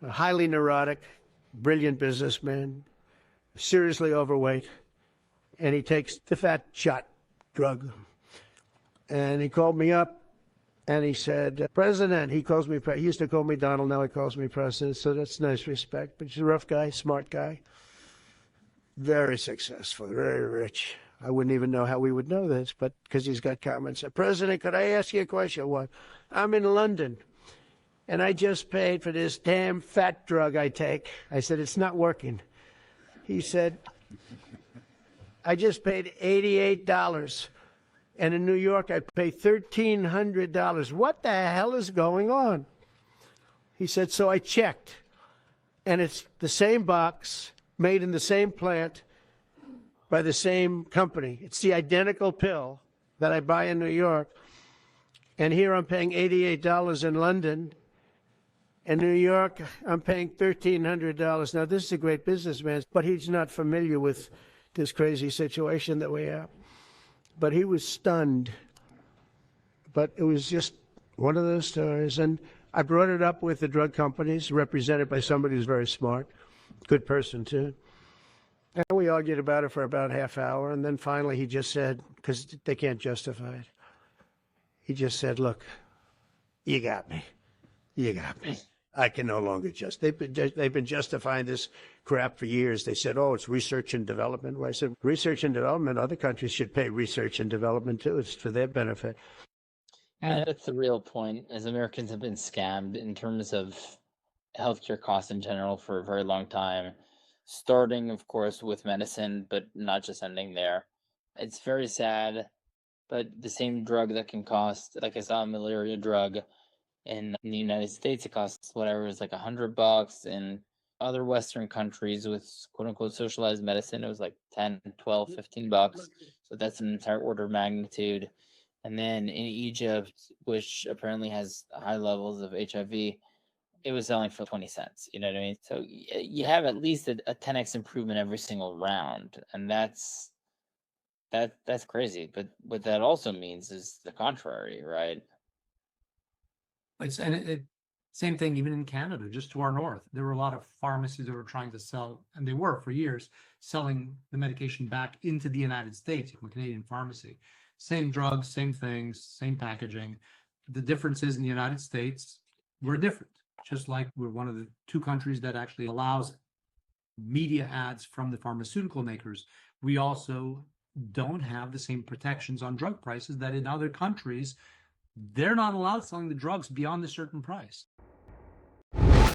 a highly neurotic, brilliant businessman, seriously overweight, and he takes the fat shot drug. And he called me up, and he said, President, he used to call me Donald, now he calls me President, so that's nice respect. But he's a rough guy, smart guy, very successful, very rich. I wouldn't even know how we would know this, but because he's got comments. President, could I ask you a question? What? I'm in London, and I just paid for this damn fat drug I take. I said, it's not working. He said, I just paid $88. And in New York, I pay $1,300. What the hell is going on? He said, so I checked. And it's the same box, made in the same plant, by the same company. It's the identical pill that I buy in New York. And here I'm paying $88 in London. In New York, I'm paying $1,300. Now, this is a great businessman, but he's not familiar with this crazy situation that we have. But he was stunned. But it was just one of those stories. And I brought it up with the drug companies, represented by somebody who's very smart, good person too. And we argued about it for about half hour. And then finally he just said, because they can't justify it, he just said, look, you got me. You got me. I can no longer they've been justifying this crap for years. They said, oh, it's research and development. Well, I said, research and development, other countries should pay research and development too. It's for their benefit. And that's the real point, as Americans have been scammed in terms of healthcare costs in general for a very long time, starting, of course, with medicine, but not just ending there. It's very sad, but the same drug that can cost, like I saw a malaria drug, in the United States, it costs whatever, it's like $100. In other Western countries with quote unquote socialized medicine, it was like 10, 12, $15. So that's an entire order of magnitude. And then in Egypt, which apparently has high levels of HIV, it was selling for 20 cents. You know what I mean? So you have at least a 10x improvement every single round. And that's crazy. But what that also means is the contrary, right? Same thing even in Canada, just to our north. There were a lot of pharmacies that were trying to sell, and they were for years, selling the medication back into the United States from a Canadian pharmacy. Same drugs, same things, same packaging. The differences in the United States were different, just like we're one of the two countries that actually allows media ads from the pharmaceutical makers. We also don't have the same protections on drug prices that in other countries. They're not allowed selling the drugs beyond a certain price.